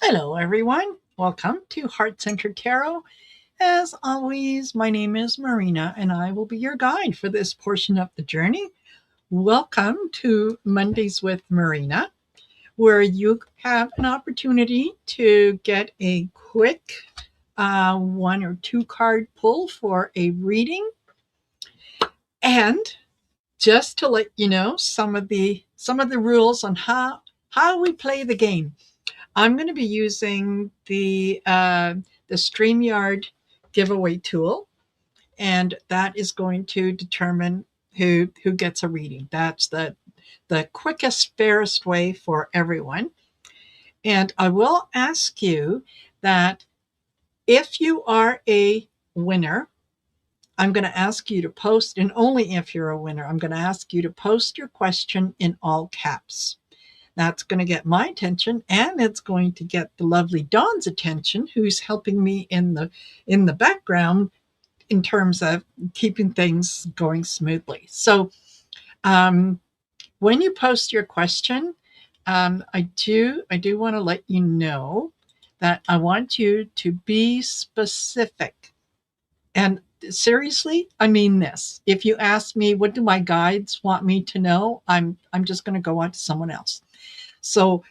Hello, everyone. Welcome to Heart Centered Tarot. As always, my name is Marina, and I will be your guide for this portion of the journey. Welcome to Mondays with Marina, where you have an opportunity to get a quick one or two card pull for a reading, and just to let you know some of the rules on how we play the game. I'm going to be using the StreamYard giveaway tool, and that is going to determine who gets a reading. That's the quickest, fairest way for everyone. And I will ask you that if you are a winner, I'm going to ask you to post, and only if you're a winner, I'm going to ask you to post your question in all caps. That's going to get my attention, and it's going to get the lovely Dawn's attention, who's helping me in the background in terms of keeping things going smoothly. So, um, when you post your question, I do want to let you know that I want you to be specific. And seriously, I mean this. If you ask me, what do my guides want me to know? I'm just going to go on to someone else. So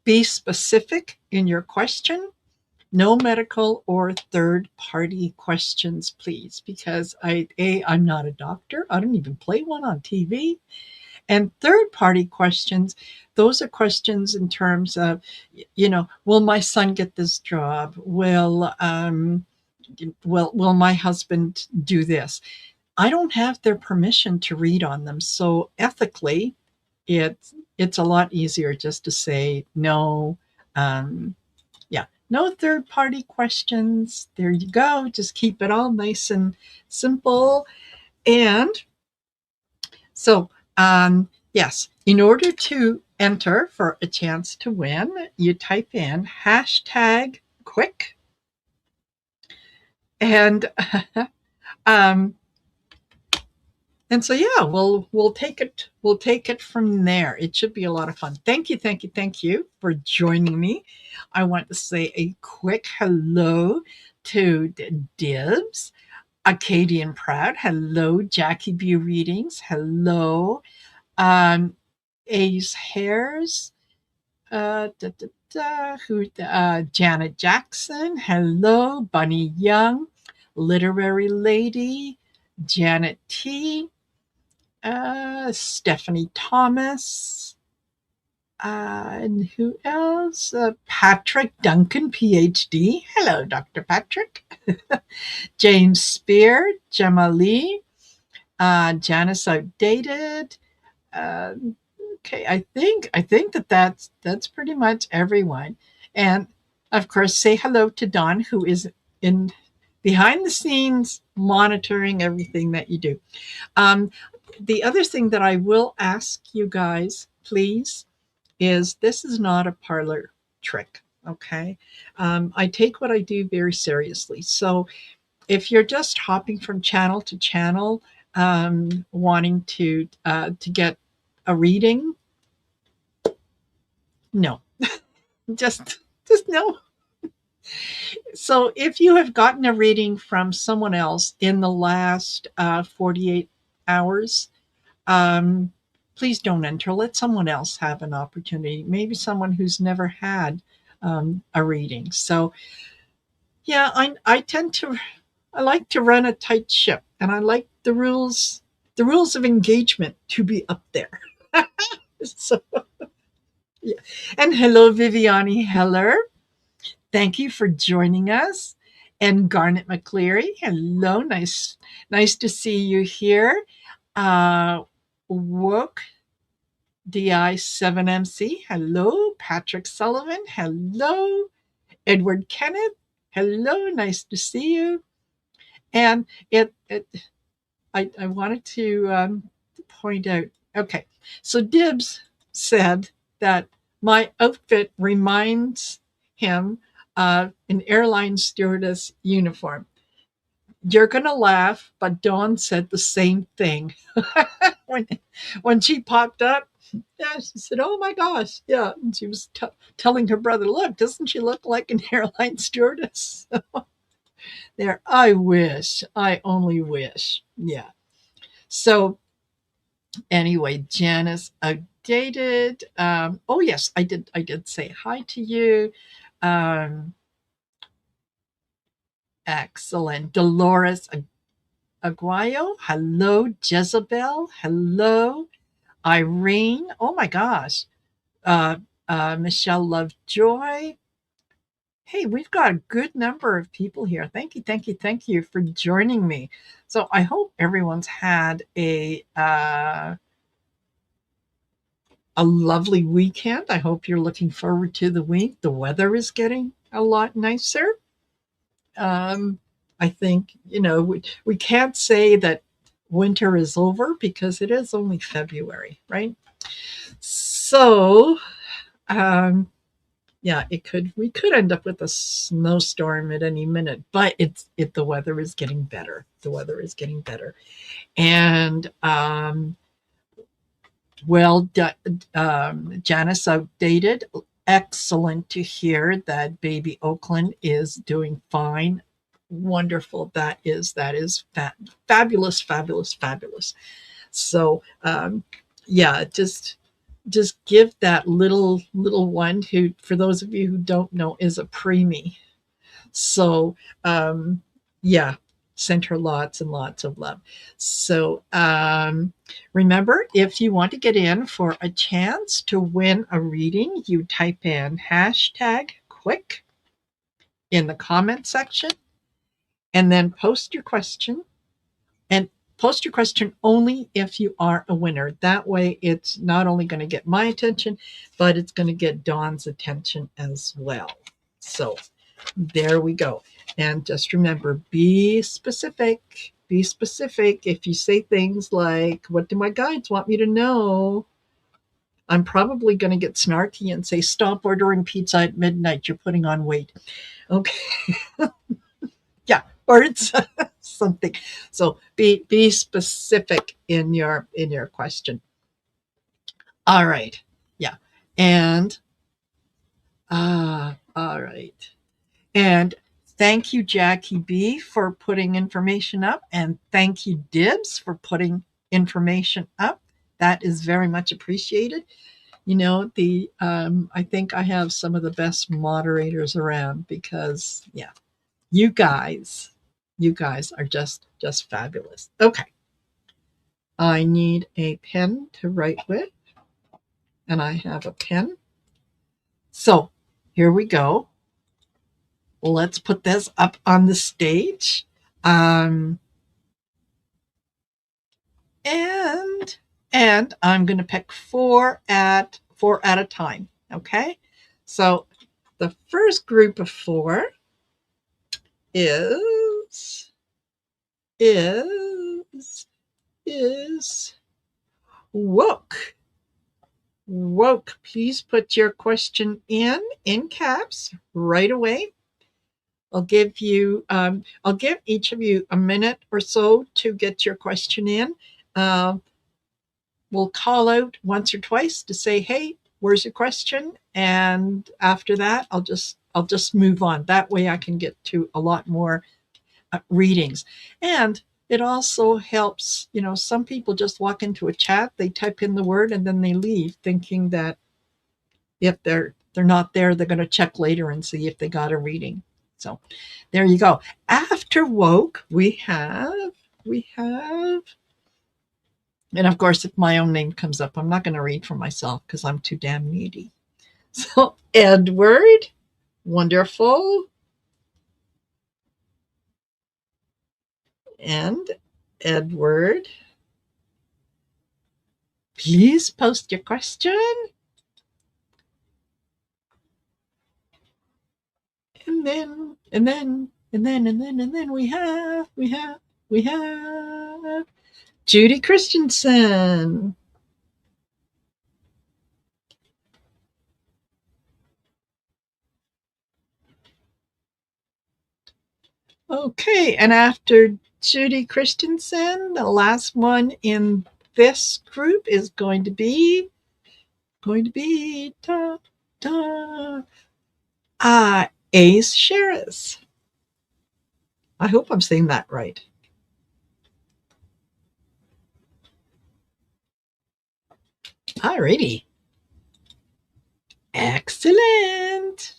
be specific in your question. No medical or third party questions, please, because I'm not a doctor. I don't even play one on TV. And third party questions, those are questions in terms of, will my son get this job? Will my husband do this? I don't have their permission to read on them. So ethically, it's a lot easier just to say no. Yeah, no third party questions. There you go. Just keep it all nice and simple. And so, yes, in order to enter for a chance to win, you type in hashtag quick, and um, and so yeah, we'll take it from there. It should be a lot of fun. Thank you for joining me. I want to say a quick hello to Dibs, Acadian Proud. Hello, Jackie B Readings. Hello, um, Ace Hairs. Da, da, Janet Jackson. Hello, Bunny Young, Literary Lady, Janet T. Stephanie Thomas, and who else? Patrick Duncan, PhD. Hello, Dr. Patrick. James Spear, Gemma Lee, Janice Outdated. Uh, okay, I think that's pretty much everyone, and of course, say hello to Don, who is in behind the scenes monitoring everything that you do. Um, the other thing that I will ask you guys, please, is this is not a parlor trick. Okay. I take what I do very seriously. So if you're just hopping from channel to channel, wanting to get a reading, no, just no. So if you have gotten a reading from someone else in the last 48 hours, um, please don't enter. Let someone else have an opportunity. Maybe someone who's never had a reading. So yeah, I like to run a tight ship, and I like the rules of engagement to be up there. So yeah. And hello, Viviani Heller. Thank you for joining us. And Garnet McCleary, hello, nice to see you here. Woke DI7MC, hello. Patrick Sullivan, hello. Edward Kenneth, hello, nice to see you. And I wanted to point out, okay, so Dibs said that my outfit reminds him of an airline stewardess uniform. You're going to laugh, but Dawn said the same thing when, when she popped up. Yeah, she said, "Oh my gosh, yeah." And she was telling her brother, "Look, doesn't she look like an airline stewardess?" There, I wish, I only wish. Yeah. So anyway, Janice updated. Oh yes, I did say hi to you. Um, Excellent, Dolores Aguayo. Hello, Jezebel. Hello, Irene. Oh my gosh. Uh, Michelle Lovejoy. Hey, we've got a good number of people here. Thank you, thank you, thank you for joining me. So I hope everyone's had a lovely weekend. I hope you're looking forward to the week. The weather is getting a lot nicer. Um, I think, we can't say that winter is over because it is only February, right? So, um, yeah, we could end up with a snowstorm at any minute, but the weather is getting better. The weather is getting better. And well, Janice updated. Excellent to hear that baby Oakland is doing fine. Wonderful. That is fabulous, fabulous, fabulous. So yeah, just give that little one who, for those of you who don't know, is a preemie. So yeah, send her lots and lots of love. So remember, if you want to get in for a chance to win a reading, you type in hashtag quick in the comment section and then post your question, and post your question only if you are a winner. That way it's not only going to get my attention, but it's going to get Dawn's attention as well. So there we go. And just remember, be specific. Be specific. If you say things like, "What do my guides want me to know?" I'm probably going to get snarky and say, "Stop ordering pizza at midnight. You're putting on weight." Okay. Yeah. Or it's something. So be specific in your question. All right. Yeah. And all right. And thank you, Jackie B, for putting information up. And thank you, Dibs, for putting information up. That is very much appreciated. I think I have some of the best moderators around because, yeah, you guys, are just fabulous. Okay. I need a pen to write with, and I have a pen. So here we go. Let's put this up on the stage. Um, and I'm going to pick four at a time. Okay. So the first group of four is is is woke. Woke. Please put your question in caps right away. I'll give each of you a minute or so to get your question in. We'll call out once or twice to say, "Hey, where's your question?" And after that, I'll just move on. That way I can get to a lot more readings. And it also helps, some people just walk into a chat, they type in the word and then they leave thinking that if they're not there, they're going to check later and see if they got a reading. So there you go. After woke, we have, and of course, if my own name comes up, I'm not going to read for myself because I'm too damn needy. So Edward, wonderful. And Edward, please post your question. And then we have Judy Christensen. Okay, and after Judy Christensen, the last one in this group is going to be going to be Ace Sheris. I hope I'm saying that right. Alrighty. Excellent.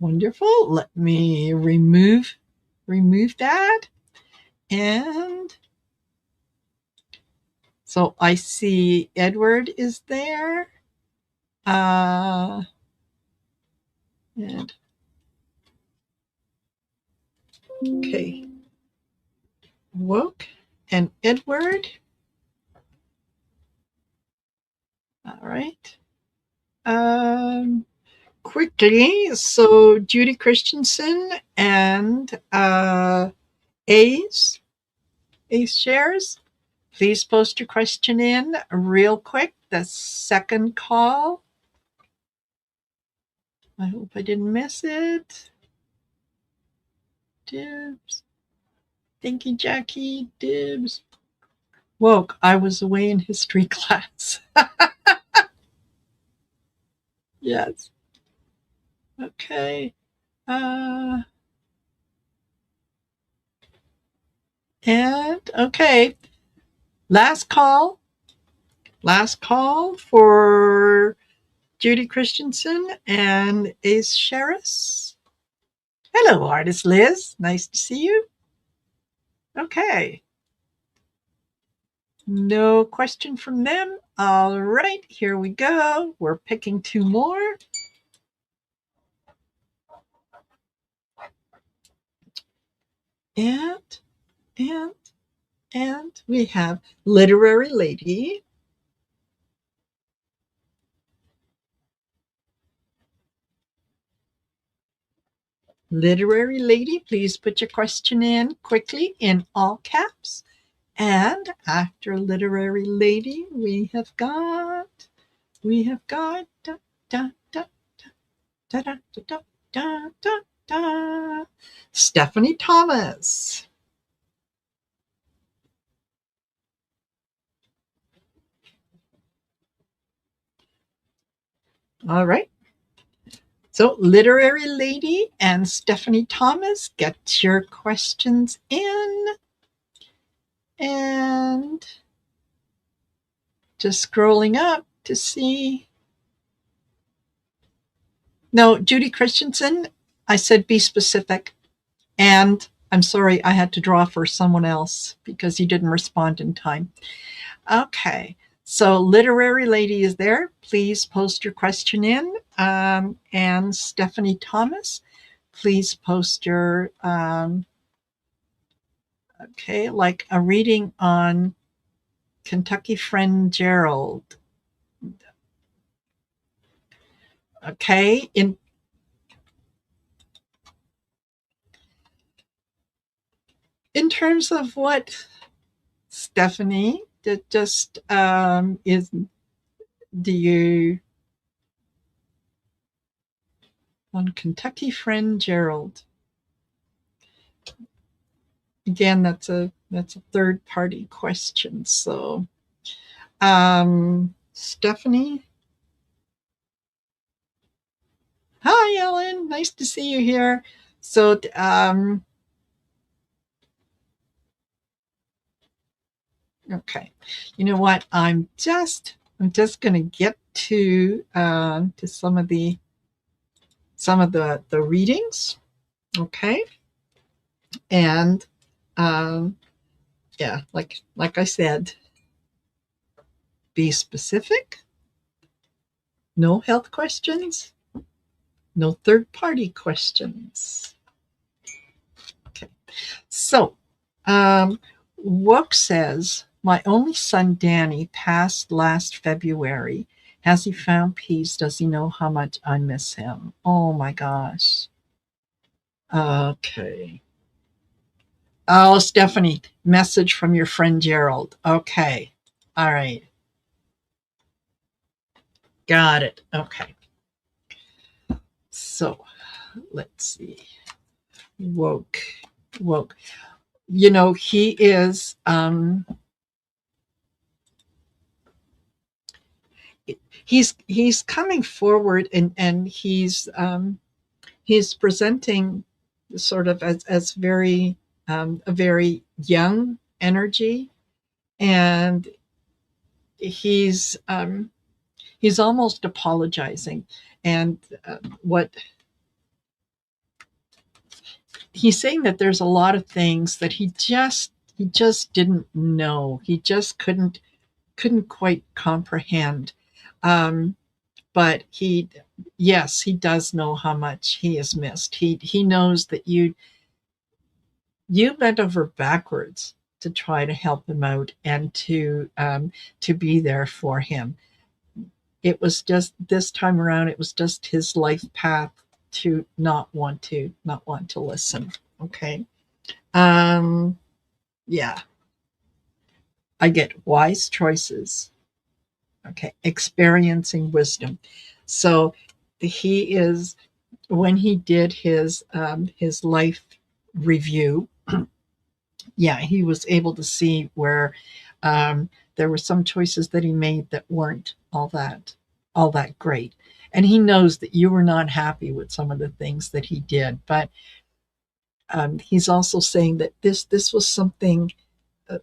Wonderful. Let me remove that. And so I see Edward is there. And okay. Woke and Edward. All right. Quickly. So Judy Christensen and Ace shares. Please post your question in real quick. The second call. I hope I didn't miss it. Dibs. Thank you, Jackie. Dibs. Woke. I was away in history class. Yes. Okay. And okay. Last call for Judy Christensen and Ace Sheris. Hello, artist Liz. Nice to see you. Okay. No question from them. All right, here we go. We're picking two more. And we have Literary Lady. Literary Lady, please put your question in quickly in all caps. And after Literary Lady, we have got da, da, da, da, da, da, da, da, da, Stephanie Thomas. All right. So Literary Lady and Stephanie Thomas, get your questions in. And just scrolling up to see. No, Judy Christensen, I said be specific. And I'm sorry, I had to draw for someone else because you didn't respond in time. Okay, so Literary Lady is there. Please post your question in. And Stephanie Thomas, please post your, okay, like a reading on Kentucky Friend Gerald. Okay, in terms of what, Stephanie, that just is, do you, on Kentucky Friend Gerald? Again, that's a third party question. So, Stephanie. Hi, Ellen. Nice to see you here. So, okay. You know what? I'm just going to get to some of the readings. Okay. And yeah, like I said, be specific. No health questions. No third party questions. Okay. So, Wook says, my only son, Danny, passed last February. Has he found peace? Does he know how much I miss him? Oh my gosh. Okay. Oh, Stephanie, message from your friend Gerald. Okay. All right. Got it. Okay. So let's see. Woke. You know, he is he's coming forward, and he's presenting sort of as very a very young energy, and he's he's almost apologizing. And what he's saying, that there's a lot of things that he just didn't know. He just couldn't quite comprehend. Um, but yes, he does know how much he has missed. He knows that you bent over backwards to try to help him out, and to be there for him. It was just this time around, it was just his life path to not want to listen. Okay. Um, yeah, I get wise choices. Okay, experiencing wisdom. So he is, when he did his life review, yeah, he was able to see where there were some choices that he made that weren't all that great. And he knows that you were not happy with some of the things that he did, but he's also saying that this was something. Uh,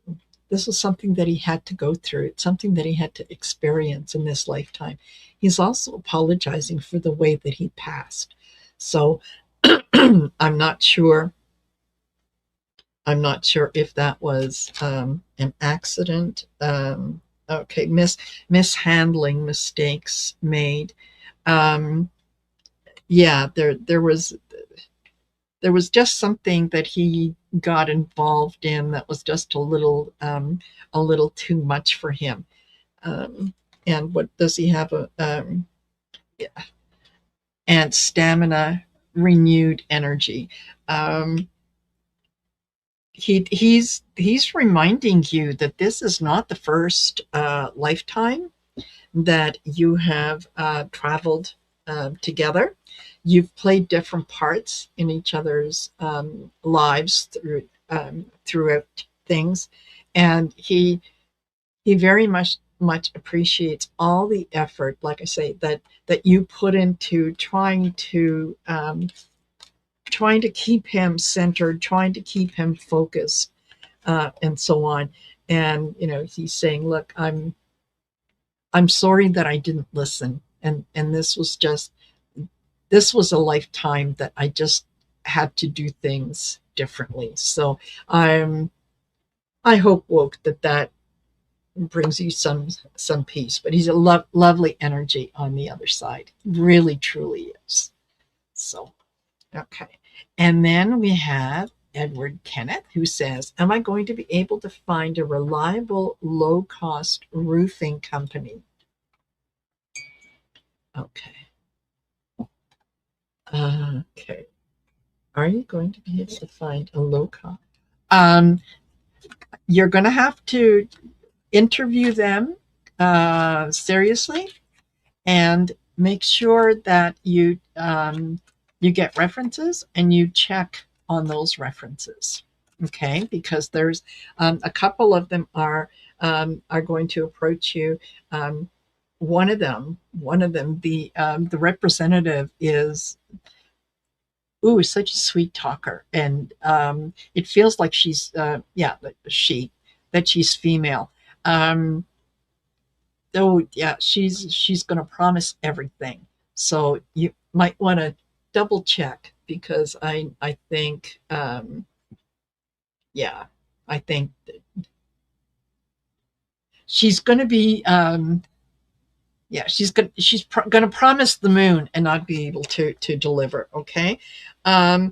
this was something that he had to go through. It's something that he had to experience in this lifetime. He's also apologizing for the way that he passed. So I'm not sure. I'm not sure if that was an accident. Okay, mishandling, mistakes made. Um, yeah, there was just something that he got involved in that was just a little too much for him. Um, and what does he have? Yeah, and stamina, renewed energy. Um, he's reminding you that this is not the first lifetime that you have traveled together. You've played different parts in each other's lives throughout things, and he very much appreciates all the effort, like I say, that you put into trying to keep him centered, trying to keep him focused, and so on. And he's saying, "Look, I'm sorry that I didn't listen, and this was a lifetime that I just had to do things differently." So I'm I hope, woke, that brings you some peace. But he's a lovely energy on the other side. Really, truly is. So okay. And then we have Edward Kenneth, who says, "Am I going to be able to find a reliable, low cost roofing company?" Okay. Okay. Are you going to be able to find a low cost? Um, you're going to have to interview them seriously, and make sure that you get references, and you check on those references. Okay, because there's a couple of them are going to approach you. One of them, the representative is, ooh, such a sweet talker, and it feels like she's yeah, that she's female. Um, oh yeah, she's going to promise everything. So you might want to double check, because I think yeah, I think she's going to be yeah, she's going to promise the moon and not be able to deliver. Okay. um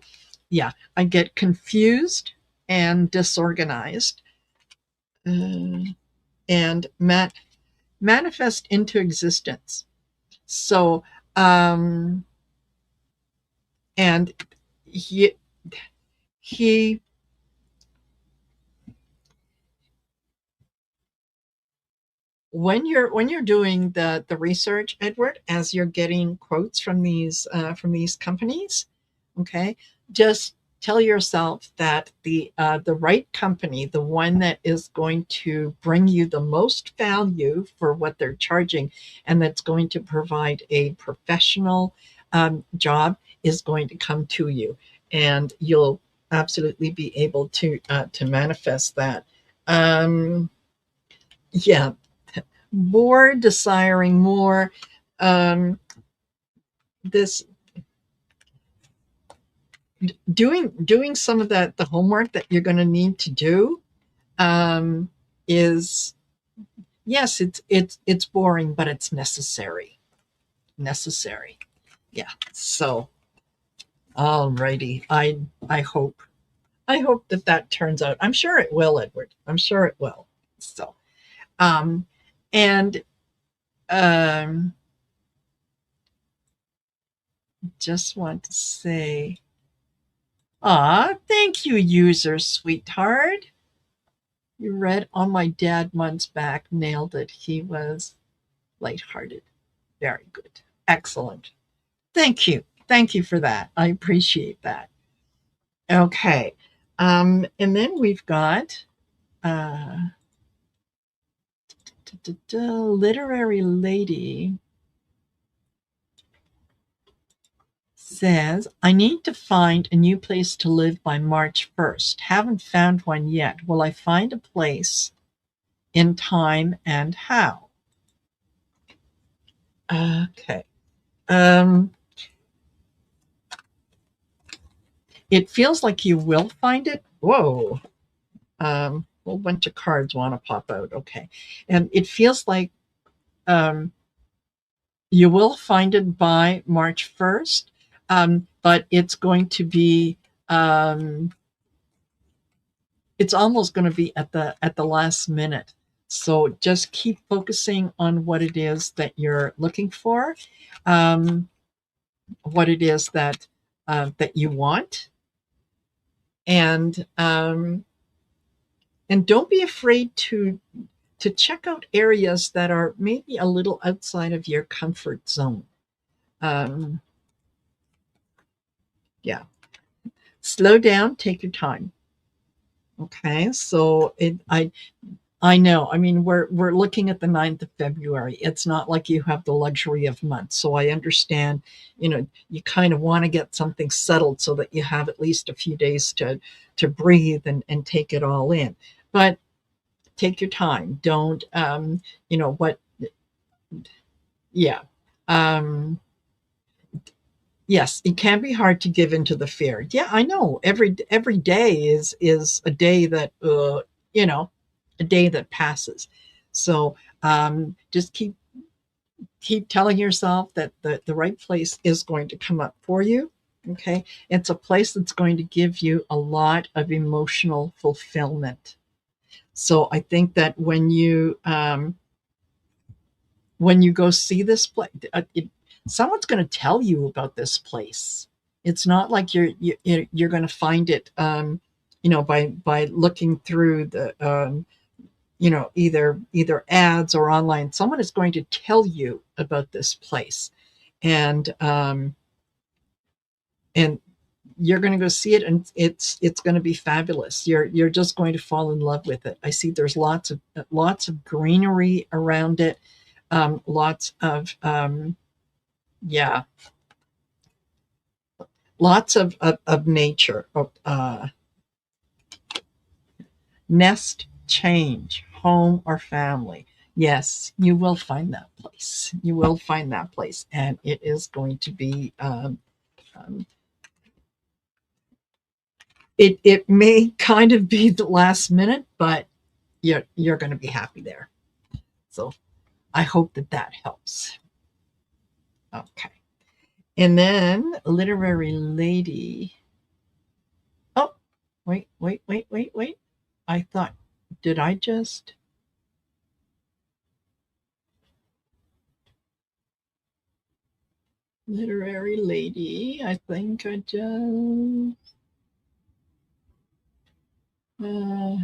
yeah, I get confused and disorganized, uh, and manifest into existence. So and he he when you're doing the research, Edward, as you're getting quotes from these companies, okay, just tell yourself that the right company, the one that is going to bring you the most value for what they're charging, and that's going to provide a professional job, is going to come to you, and you'll absolutely be able to manifest that. Um, yeah, more desiring, more this doing some of that, the homework that you're going to need to do, um, is, yes, it's boring, but it's necessary. Yeah. So, alrighty. I hope that that turns out. I'm sure it will, Edward. I'm sure it will. So, um, and um, just want to say, thank you, user sweetheart. You read on my dad months back. Nailed it. He was lighthearted. Very good. Excellent. Thank you. Thank you for that. I appreciate that. Okay. And then we've got literary lady says, I need to find a new place to live by March 1st. Haven't found one yet. Will I find a place in time and how? Okay. Um, it feels like you will find it. Whoa. A whole bunch of cards want to pop out. Okay. And it feels like um, you will find it by March 1st, but it's going to be, it's almost going to be at the last minute. So just keep focusing on what it is that you're looking for, um, what it is that you want, and um, and don't be afraid to check out areas that are maybe a little outside of your comfort zone. Um, yeah, slow down, take your time. Okay, so I know. I mean, we're looking at the 9th of February. It's not like you have the luxury of months. So I understand, you kind of want to get something settled so that you have at least a few days to breathe and take it all in. But take your time. Don't what yeah. Um yes, it can be hard to give into the fear. Yeah, I know. Every day is a day that you know, a day that passes. So just keep telling yourself that the right place is going to come up for you. Okay, it's a place that's going to give you a lot of emotional fulfillment. So I think that when you go see this place, someone's going to tell you about this place. It's not like you're going to find it, by looking through the, either ads or online. Someone is going to tell you about this place, and and you're going to go see it, and it's going to be fabulous. You're just going to fall in love with it. I see there's lots of greenery around it, lots of yeah, lots of nature. Nest, change, home, or family. Yes, you will find that place. You will find that place, and it is going to be. Um, it may kind of be the last minute, but you're going to be happy there. So I hope that that helps. Okay, and then literary lady. Oh, wait. I thought, did I just? Literary lady. I think I just. Uh,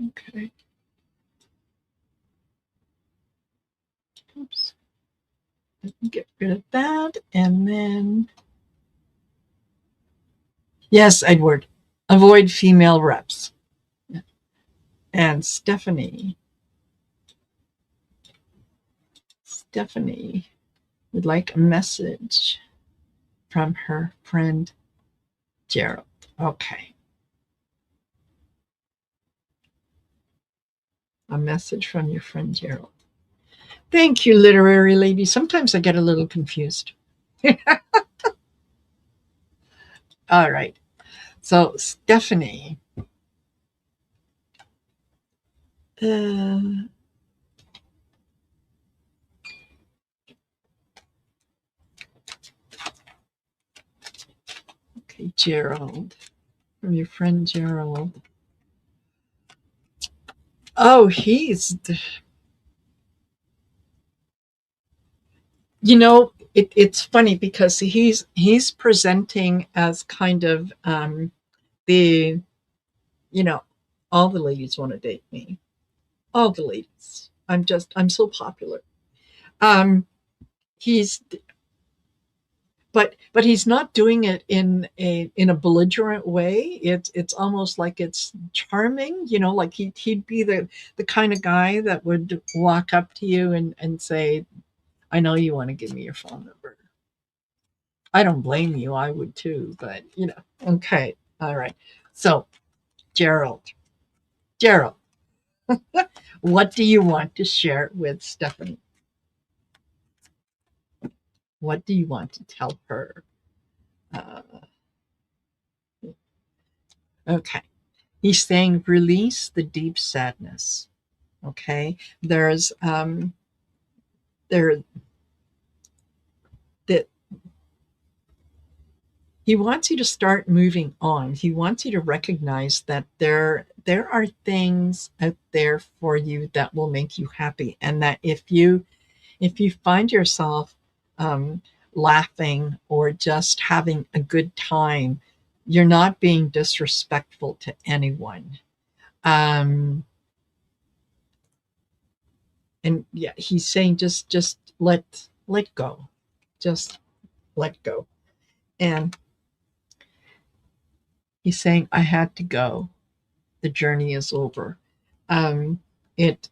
okay. Oops. Let me get rid of that. And then Yes, Edward. Avoid female reps. And Stephanie would like a message from her friend Gerald. Okay. A message from your friend Gerald. Thank you, literary lady. Sometimes I get a little confused. All right. So, Stephanie. Uh, okay, Gerald. From your friend Gerald. Oh, it's funny because he's presenting as kind of the you know all the ladies want to date me, all the ladies. I'm so popular. um he's but he's not doing it in a belligerent way. It's almost like it's charming, like he'd be the kind of guy that would walk up to you and say, I know you want to give me your phone number. I don't blame you. I would too, but okay. All right. So, Gerald, Gerald, what do you want to share with Stephanie? What do you want to tell her? Uh, okay. He's saying release the deep sadness. Okay. There that he wants you to start moving on. He wants you to recognize that there are things out there for you that will make you happy, and that if you find yourself um, laughing or just having a good time, you're not being disrespectful to anyone. Um, and yeah, he's saying just let go, just let go. And he's saying, I had to go. The journey is over. Um, it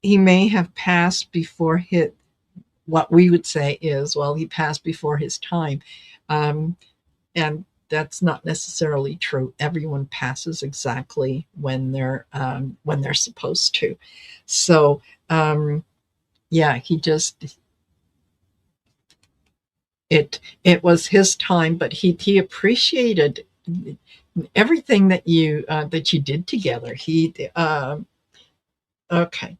He may have passed before his what we would say is, well, he passed before his time. Um, and that's not necessarily true. Everyone passes exactly when they're supposed to. So yeah, it was his time, but he appreciated everything that you did together. He Okay.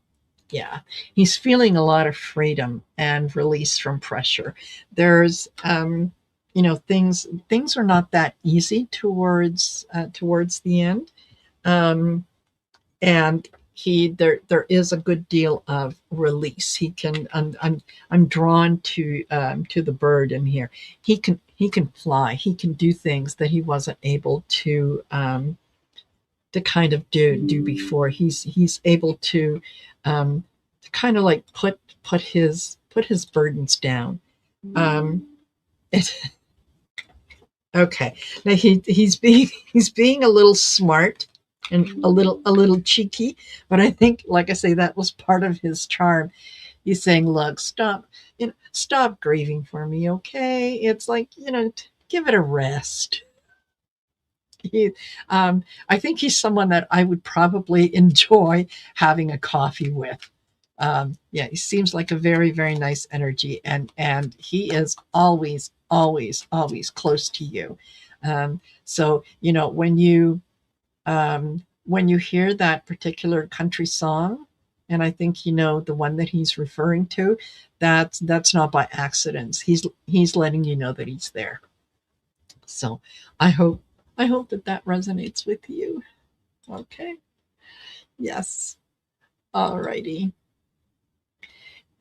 Yeah, he's feeling a lot of freedom and release from pressure. There's things are not that easy towards the end. um, and there is a good deal of release. He can I'm drawn to the bird in here. He can fly. He can do things that he wasn't able to kind of do before. He's able to kind of like put his burdens down. Um, it, okay, now he's being a little smart and a little cheeky, but I think, like I say, that was part of his charm. He's saying, "Look, stop grieving for me, okay? It's like, give it a rest." He, I think he's someone that I would probably enjoy having a coffee with. Yeah, he seems like a very, very nice energy, and he is always, always, always close to you. So when you hear that particular country song, and I think the one that he's referring to, that's not by accident. He's letting you know that he's there. So I hope I hope that resonates with you. Okay. Yes. All righty.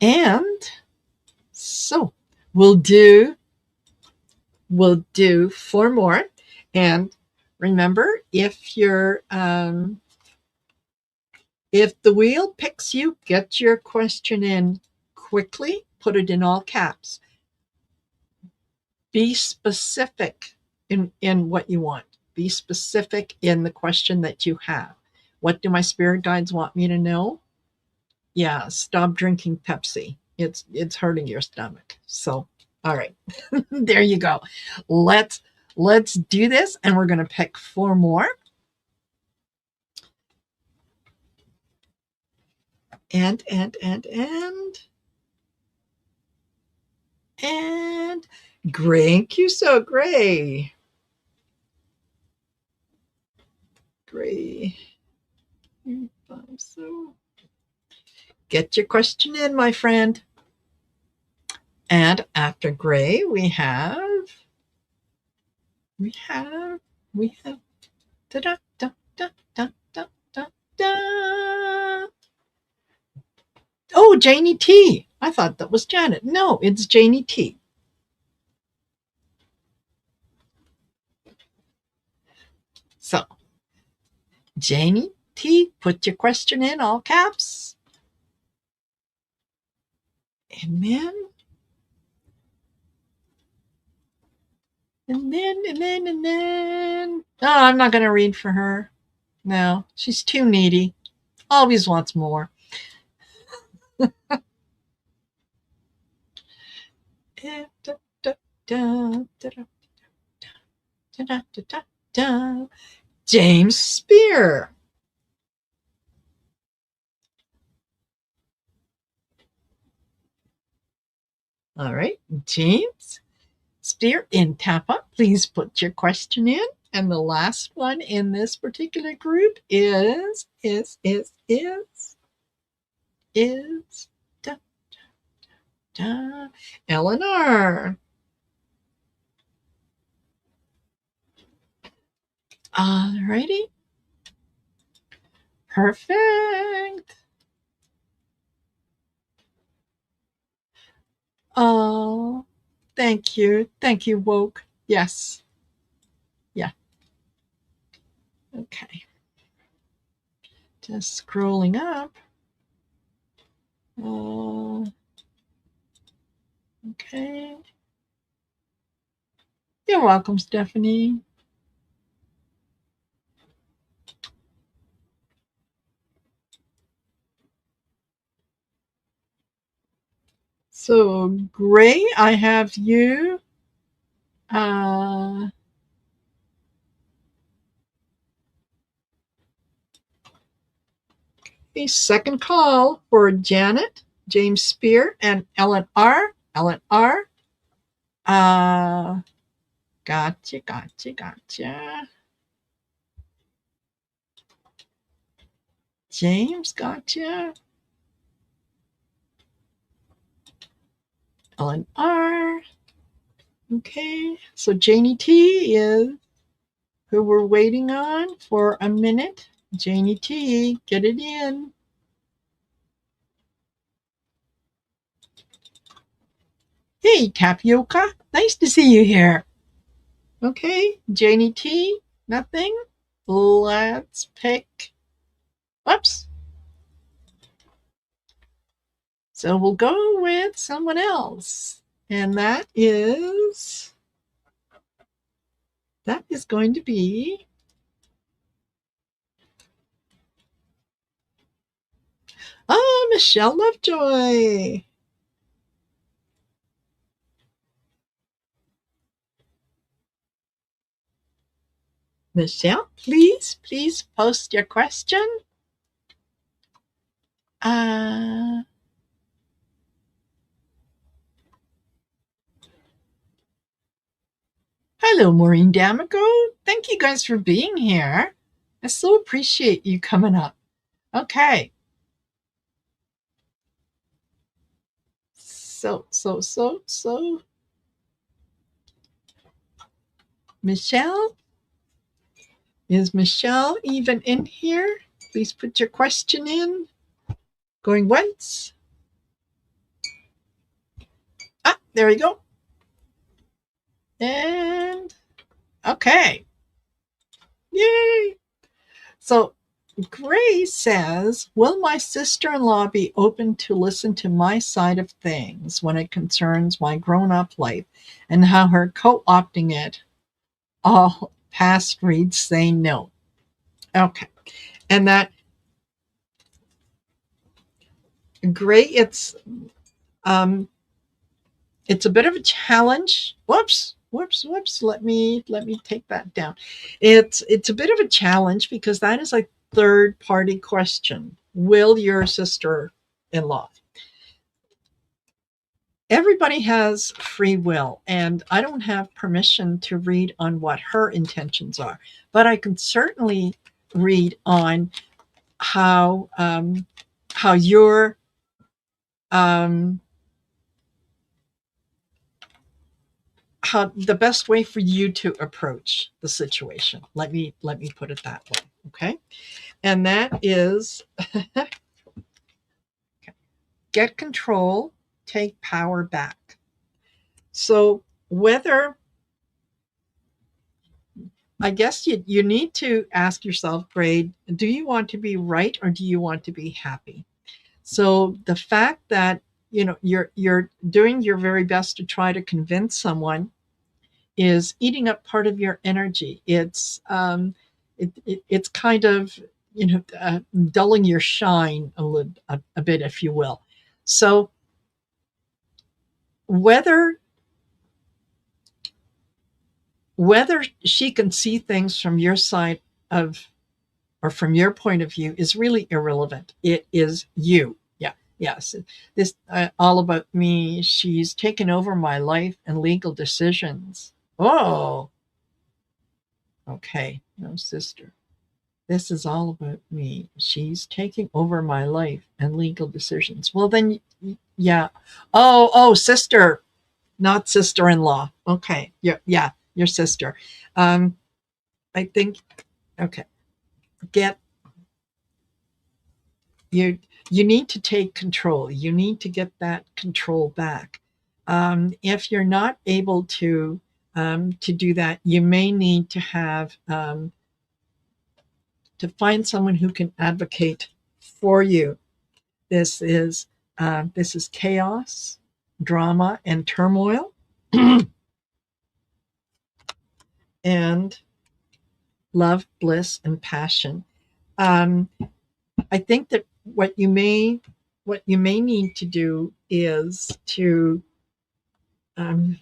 And so we'll do we'll do four more. And remember, if the wheel picks you, get your question in quickly, put it in all caps. Be specific in what you want. Be specific in the question that you have. What do my spirit guides want me to know? Yeah, stop drinking Pepsi. It's hurting your stomach. So, all right. There you go. Let's do this, and we're going to pick 4 more. And Gray Cuso, Gray. So get your question in, my friend. And after Gray, we have da da da da da da da da. Oh, Janie T. I thought that was Janet. No, it's Janie T. So, Janie T, put your question in all caps. And then, oh, I'm not going to read for her. No, she's too needy. Always wants more. James Spear. All right, James Spear in Tampa, please put your question in. And the last one in this particular group is Eleanor. All righty. Perfect. Oh, thank you. Thank you, Woke. Yes. Yeah. Okay. Just scrolling up. Okay. You're welcome, Stephanie. So, Gray, I have you. A second call for Janet, James Spear, and Ellen R. Gotcha. James, gotcha. Ellen R. Okay, so Janie T is who we're waiting on for a minute. Janie T, get it in. Hey, Tapioca, nice to see you here. Okay, Janie T, nothing. Let's pick. Whoops. So we'll go with someone else. And that is going to be Michelle Lovejoy. Michelle, please post your question. Hello, Maureen D'Amico. Thank you guys for being here. I so appreciate you coming up. Okay. So. Michelle? Is Michelle even in here? Please put your question in. Going once. There we go. And okay. Yay. So Gray says, will my sister-in-law be open to listen to my side of things when it concerns my grown-up life and how her co-opting it? All past reads say no. Okay. And that Gray, um it's a bit of a challenge. Whoops. Let me take that down. It's a bit of a challenge because that is a third party question. Will your sister-in-law? Everybody has free will, and I don't have permission to read on what her intentions are, but I can certainly read on how your um, how the best way for you to approach the situation. Let me put it that way. Okay. And that is get control, take power back. So whether I guess you need to ask yourself, grade, do you want to be right or do you want to be happy? So the fact that you're doing your very best to try to convince someone is eating up part of your energy. It's kind of dulling your shine a bit, if you will. So whether whether she can see things from your side of or from your point of view is really irrelevant. It is you. Yeah. Yes. This all about me. She's taken over my life and legal decisions. Oh, okay. No, sister. This is all about me. She's taking over my life and legal decisions. Well, then, yeah. Oh, sister, not sister-in-law. Okay. Yeah, your sister. Um, I think, okay. Get you you need to take control. You need to get that control back. If you're not able to do that, you may need to find someone who can advocate for you. This is chaos, drama, and turmoil, and love, bliss, and passion. Um, I think that what you may need to do is um,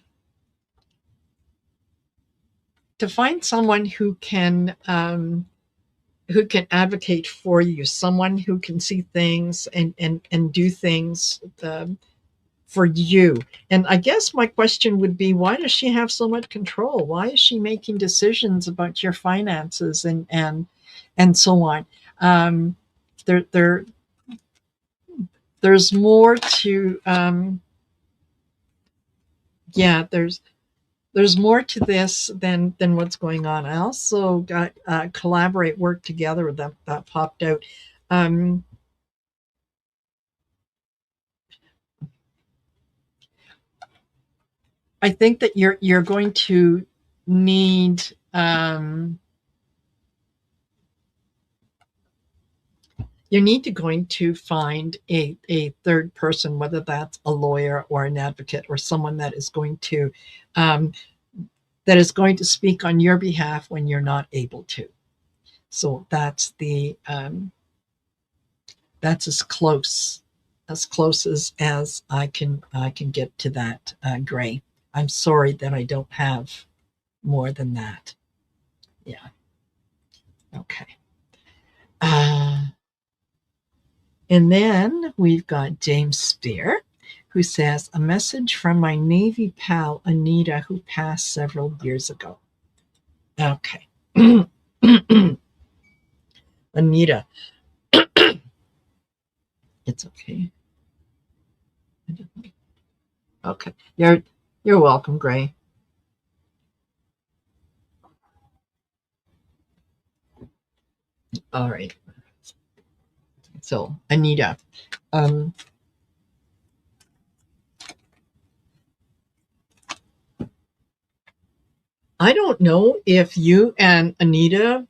to find someone who can advocate for you, someone who can see things and do things for you. And I guess my question would be, why does she have so much control? Why is she making decisions about your finances and so on? Um, there, there, there's more to yeah. There's more to this than what's going on. I also got collaborate, work together that popped out. Um, I think that you're going to need going to find a third person, whether that's a lawyer or an advocate or someone um, that is going to speak on your behalf when you're not able to. So that's as close as I can get to that, Gray. I'm sorry that I don't have more than that. Yeah. Okay. Uh, and then we've got James Spear, who says, a message from my Navy pal, Anita, who passed several years ago. Okay. Anita, it's okay. Okay. You're welcome, Gray. All right. So, Anita, um, I don't know if you and Anita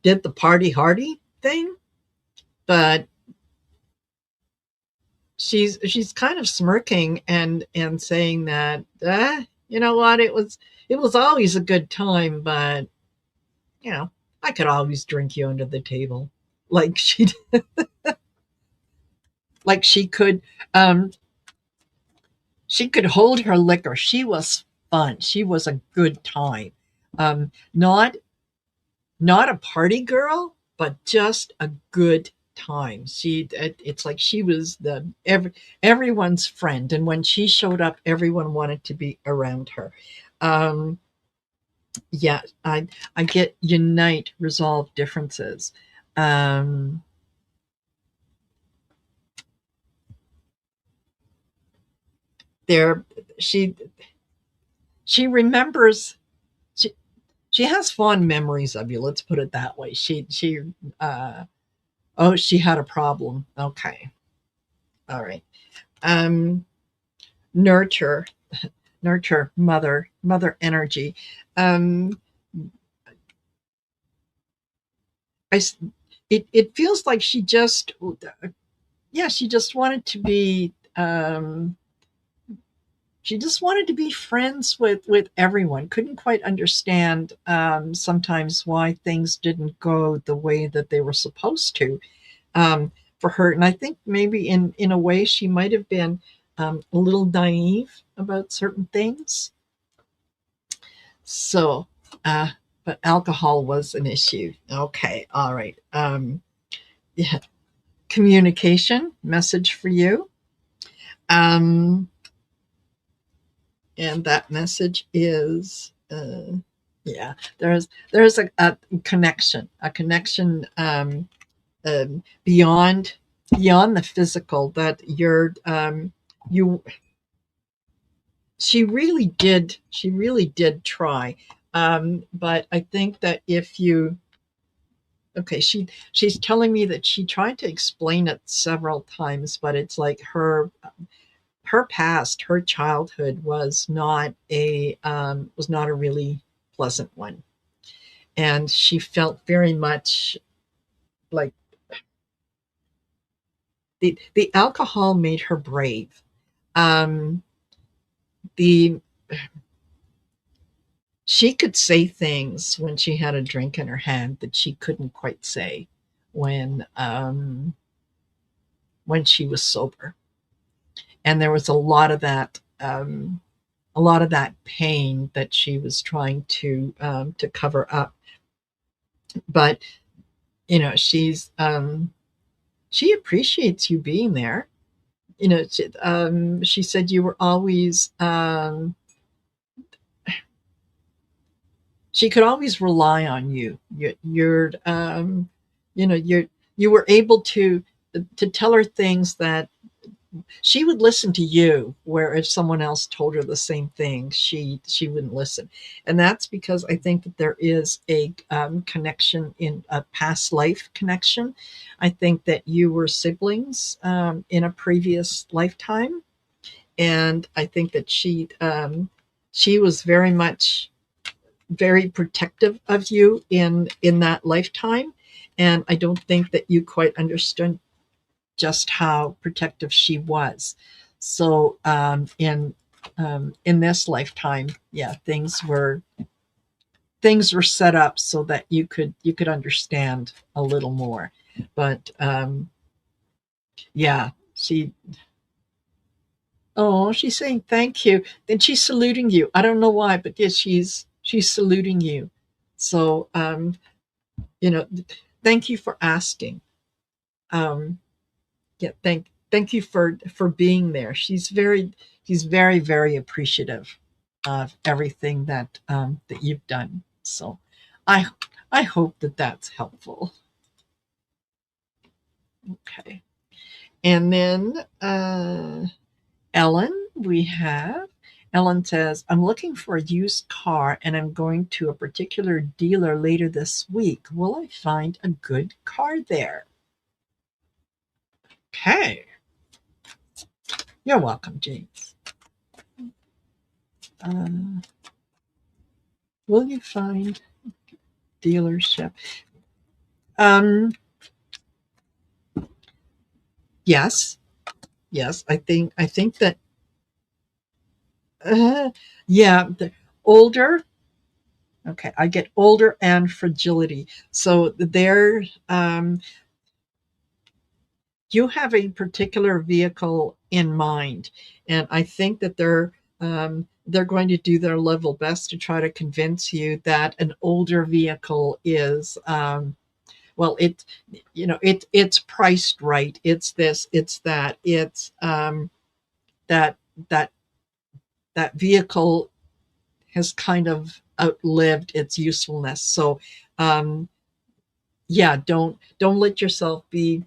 did the party hardy thing, but she's kind of smirking and saying that, you know what, it was always a good time, but you know, I could always drink you under the table. Like like um she could hold her liquor. She was fun. She was a good time. Not a party girl, but just a good time. It's like she was everyone's friend, and when she showed up, everyone wanted to be around her. Um, yeah, I get unite, resolve differences. Um, there, she she remembers. She, she has fond memories of you. Let's put it that way. Uh, oh, she had a problem. Okay, all right. Um, nurture, mother energy. Um, I it feels like she just wanted to be she just wanted to be friends with everyone. Couldn't quite understand sometimes why things didn't go the way that they were supposed to um, for her. And I think maybe in a way she might have been a little naive about certain things. So, uh, but alcohol was an issue. Okay, all right. Yeah, communication message for you. Um, and that message is yeah, there's a connection beyond the physical, that you she really did try, but I think that if you okay, she's telling me that she tried to explain it several times, but it's like her past, her childhood was not a really pleasant one, and she felt very much like the alcohol made her brave. Um, the She could say things when she had a drink in her hand that she couldn't quite say when she was sober, and there was a lot of that pain that she was trying to cover up. But she appreciates you being there. She said you were always she could always rely on you. You were able to tell her things that she would listen to you, where if someone else told her the same thing, she wouldn't listen. And that's because I think that there is a connection, in a past life connection. I think that you were siblings in a previous lifetime, and I think that she was very protective of you in that lifetime, and I don't think that you quite understood just how protective she was. So in this lifetime, yeah, things were set up so that you could understand a little more. But yeah, she's saying thank you. Then she's saluting you. I don't know why, but yes, she's saluting you. So you know, thank you for asking. Um, yeah, thank you for being there. She's very very appreciative of everything that you've done. So I I hope that that's helpful. Okay, and then Ellen says, I'm looking for a used car and I'm going to a particular dealer later this week. Will I find a good car there? Okay, you're welcome, James. Uh, will you find dealership? Um, yes, yes. I think that uh, yeah, the older. Okay, I get older and fragility. So there, you have a particular vehicle in mind, and I think that they're going to do their level best to try to convince you that an older vehicle is well, it's priced right. It's this, it's that, it's that that that vehicle has kind of outlived its usefulness. So um, yeah, don't let yourself be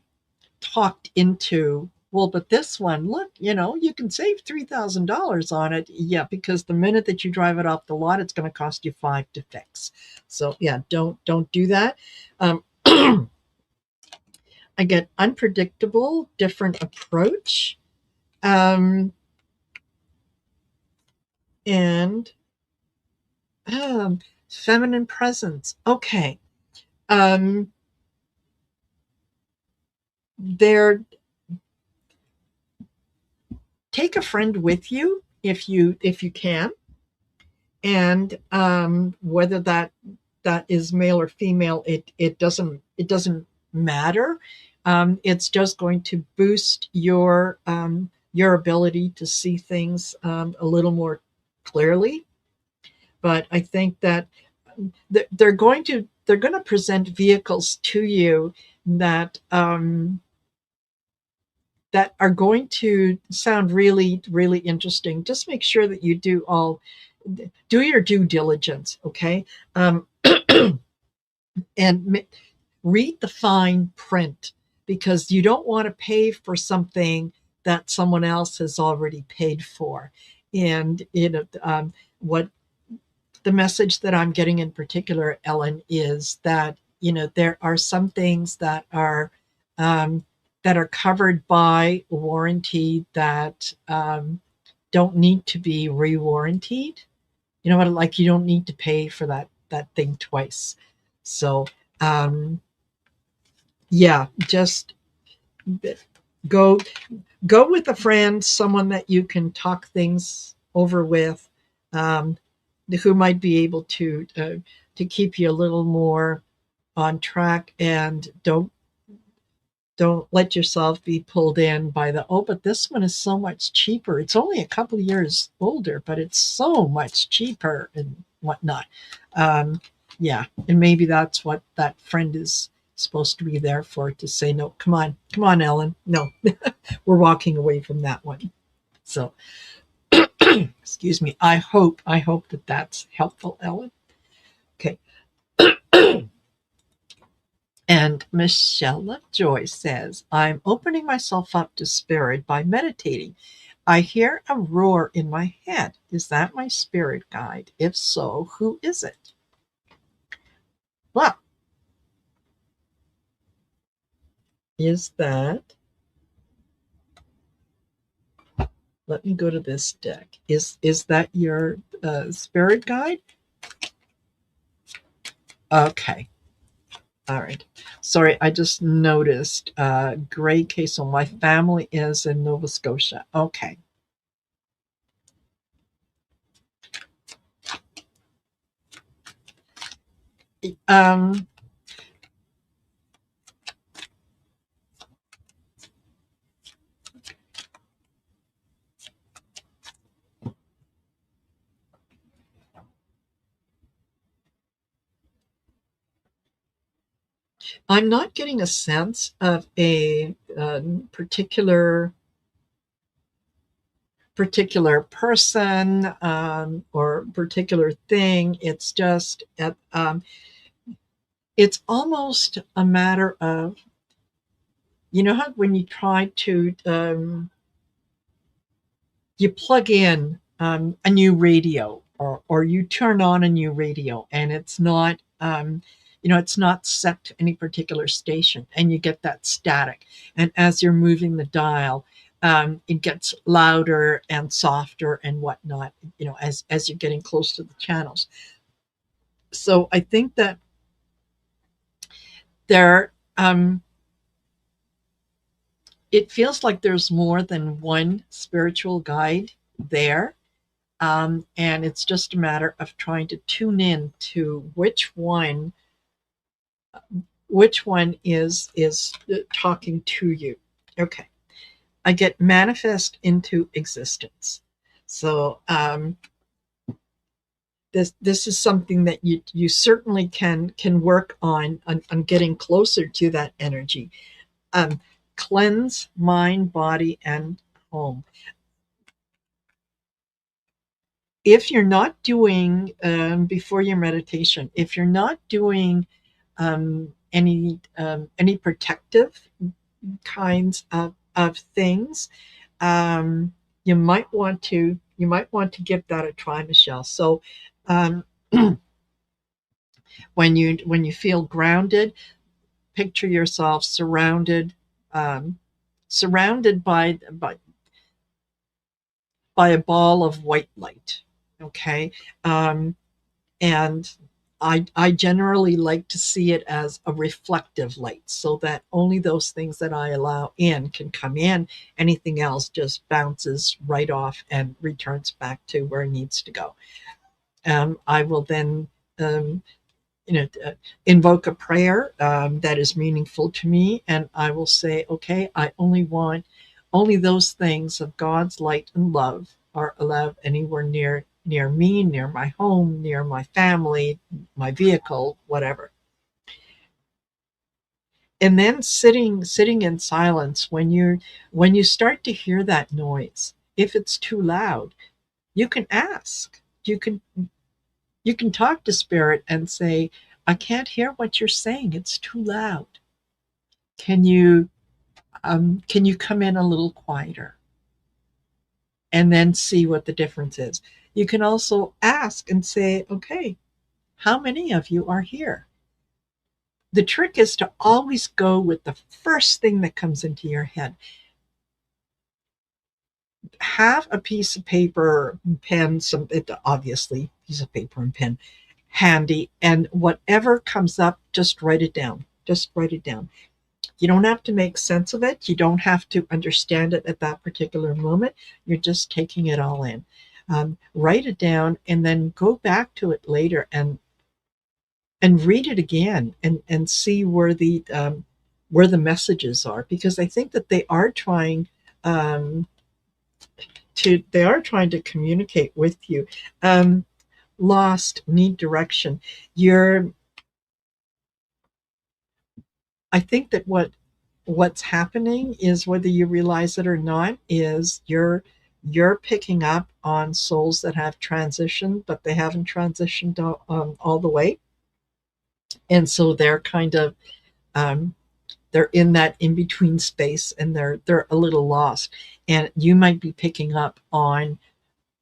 talked into, well, but this one, look, you can save $3,000 on it. Yeah, because the minute that you drive it off the lot, it's going to cost you five to fix. So yeah, don't do that. Um, I get unpredictable, different approach, um, and um, feminine presence. Okay, um, there. Take a friend with you if you can, and whether that is male or female, it doesn't matter. It's just going to boost your ability to see things a little more clearly. But I think that they're going to present vehicles to you that that are going to sound really, really interesting. Just make sure that you do your due diligence, okay? Um, and read the fine print, because you don't want to pay for something that someone else has already paid for. And what the message that I'm getting in particular, Ellen, is that there are some things um, that are covered by warranty that don't need to be re-warranted. You know what? Like, you don't need to pay for that thing twice. So um, yeah, just go go with a friend, someone that you can talk things over with, um, who might be able to keep you a little more on track, and don't let yourself be pulled in by the, oh, but this one is so much cheaper. It's only a couple of years older, but it's so much cheaper and whatnot. Um, yeah, and maybe that's what that friend is supposed to be there for, to say, no, come on, Ellen, no, we're walking away from that one. So, excuse me. I hope that that's helpful, Ellen. Okay. And Michelle Joy says, I'm opening myself up to spirit by meditating. I hear a roar in my head. Is that my spirit guide? If so, who is it? Well, is that, let me go to this deck. Is that your spirit guide? Okay. All right. Sorry, I just noticed gray case. So my family is in Nova Scotia. Okay. Um, I'm not getting a sense of a particular person or particular thing. It's just it's almost a matter of, how when you try to you plug in a new radio, or you turn on a new radio, and it's not set to any particular station, and you get that static, and as you're moving the dial, it gets louder and softer and whatnot, as you're getting close to the channels. So I think that there it feels like there's more than one spiritual guide there. And it's just a matter of trying to tune in to which one is talking to you. Okay, I get manifest into existence. So this is something that you certainly can work on getting closer to that energy. Um, Cleanse mind, body, and home. If you're not doing before your meditation, if you're not doing any protective kinds of things, um, you might want to give that a try, Michelle. So um, when you feel grounded, picture yourself um, surrounded by a ball of white light. Okay, um, and I generally like to see it as a reflective light, so that only those things that I allow in can come in. Anything else just bounces right off and returns back to where it needs to go. I will then um, invoke a prayer that is meaningful to me, and I will say, okay, I only want only those things of God's light and love are allowed anywhere near me, near my home, near my family, my vehicle, whatever. And then sitting in silence, when you start to hear that noise, if it's too loud, you can ask. You can talk to spirit and say, I can't hear what you're saying. It's too loud. Can you come in a little quieter? And then see what the difference is. You can also ask and say, okay, how many of you are here? The trick is to always go with the first thing that comes into your head. Have a piece of paper, pen, obviously piece of paper and pen handy, and whatever comes up, just write it down. Just write it down. You don't have to make sense of it. You don't have to understand it at that particular moment. You're just taking it all in. Write it down and then go back to it later and read it again and see where the messages are, because I think that um, they are trying to communicate with you. Lost, need direction. You're I think that what's happening is, whether you realize it or not, is you're picking up on souls that have transitioned, but they haven't transitioned all the way, and so they're kind of um, they're in that in between space, and they're a little lost, and you might be picking up on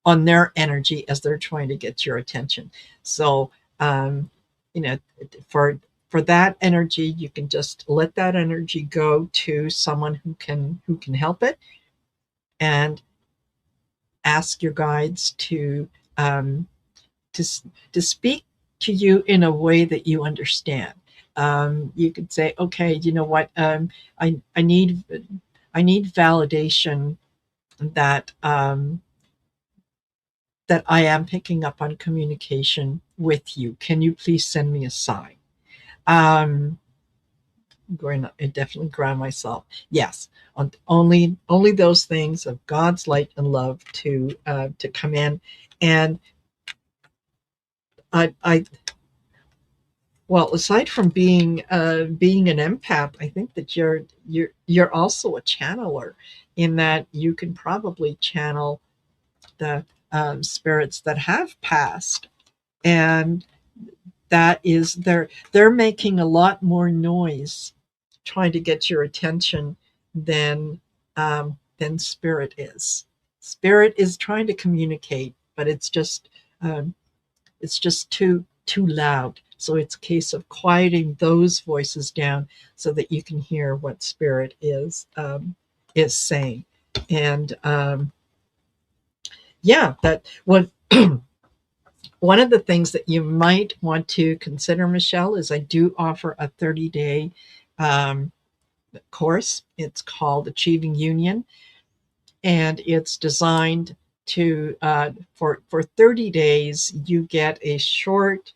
their energy as they're trying to get your attention. So, um, you know, for that energy, you can just let that energy go to someone who can help it, and ask your guides um, to to speak to you in a way that you understand. You could say, okay, you know what, I need validation that that I am picking up on communication with you. Can you please send me a sign? I'm going to definitely ground myself. Yes, only those things of God's light and love to come in, and I well, aside from being an empath, I think that you're also a channeler, in that you can probably channel the spirits that have passed, and that is they're making a lot more noise trying to get your attention than spirit is. Spirit is trying to communicate, but it's just too loud. So it's a case of quieting those voices down so that you can hear what spirit is saying. And yeah, that what One of the things that you might want to consider, Michelle, is I do offer a 30-day um, course. It's called Achieving Union, and it's designed to for 30 days. You get a short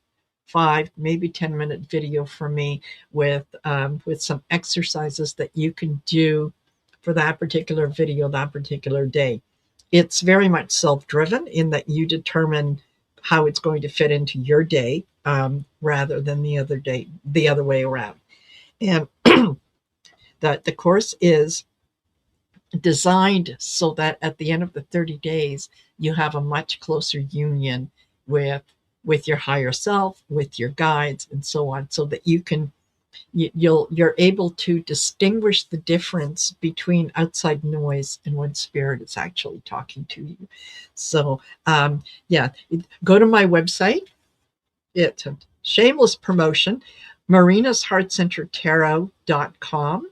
5, maybe 10-minute video from me with some exercises that you can do for that particular video that particular day. It's very much self-driven in that you determine how it's going to fit into your day, rather than the other way around. And that the course is designed so that at the end of the 30 days you have a much closer union with your higher self, with your guides, and so on, so that you're able to distinguish the difference between outside noise and when spirit is actually talking to you. So yeah, go to my website. It's a shameless promotion, marinasheartcentertarot.com,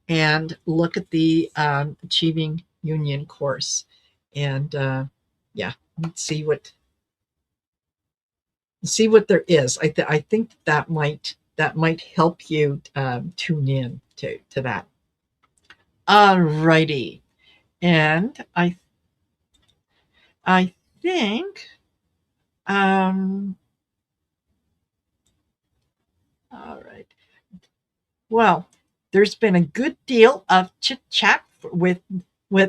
and look at the Achieving Union course, and yeah, see what there is. I think that might help you tune in to that. Alrighty, and I think all right. Well, there's been a good deal of chit chat with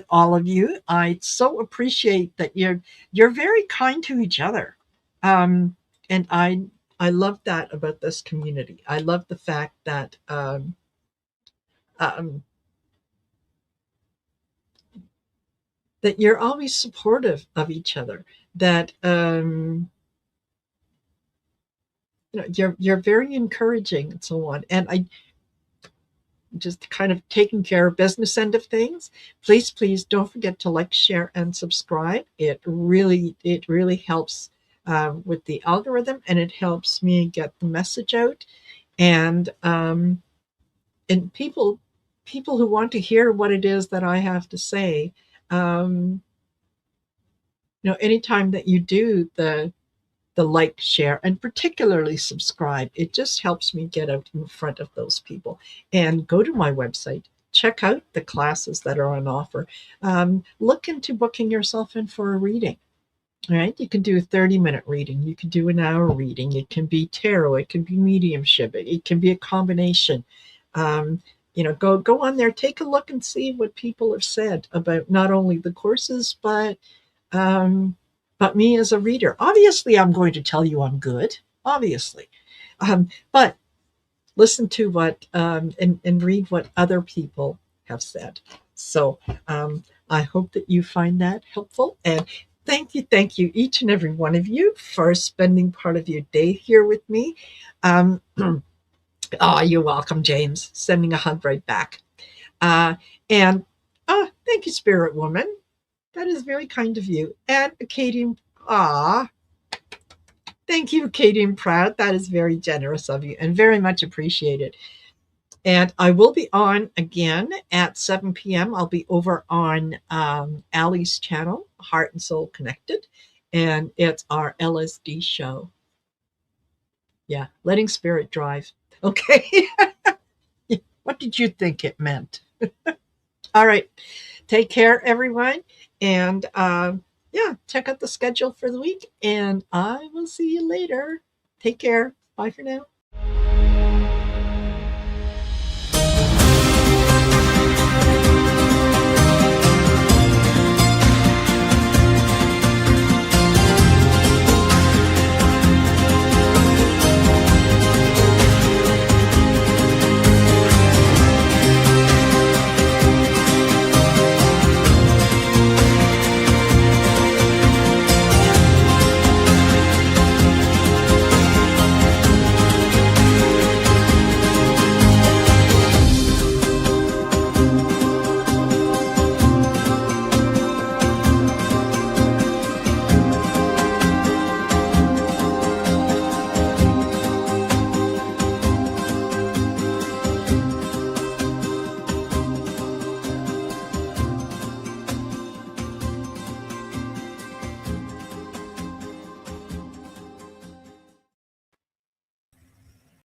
all of you. I so appreciate that you're very kind to each other, and I love that about this community. I love the fact that um, that you're always supportive of each other. That you're very encouraging and so on. And I just kind of taking care of business end of things. Please don't forget to like, share, and subscribe. It really helps with the algorithm, and it helps me get the message out. And people who want to hear what it is that I have to say, anytime that you do the like, share, and particularly subscribe, it just helps me get out in front of those people. And go to my website, check out the classes that are on offer. Look into booking yourself in for a reading. All right, you can do a 30-minute reading, you can do an hour reading, it can be tarot, it can be mediumship, it can be a combination. Go on there, take a look and see what people have said about not only the courses, but me as a reader. Obviously, I'm going to tell you I'm good, obviously. But listen to what and read what other people have said. So I hope that you find that helpful. And thank you, each and every one of you, for spending part of your day here with me. Oh, you're welcome, James. Sending a hug right back. And thank you, Spirit Woman. That is very kind of you. And Katie, thank you, Katie and Proud. That is very generous of you and very much appreciated. And I will be on again at 7 p.m. I'll be over on Allie's channel, Heart and Soul Connected, and it's our LSD show. Yeah, letting spirit drive. Okay. What did you think it meant? All right. Take care, everyone. And yeah, check out the schedule for the week. And I will see you later. Take care. Bye for now.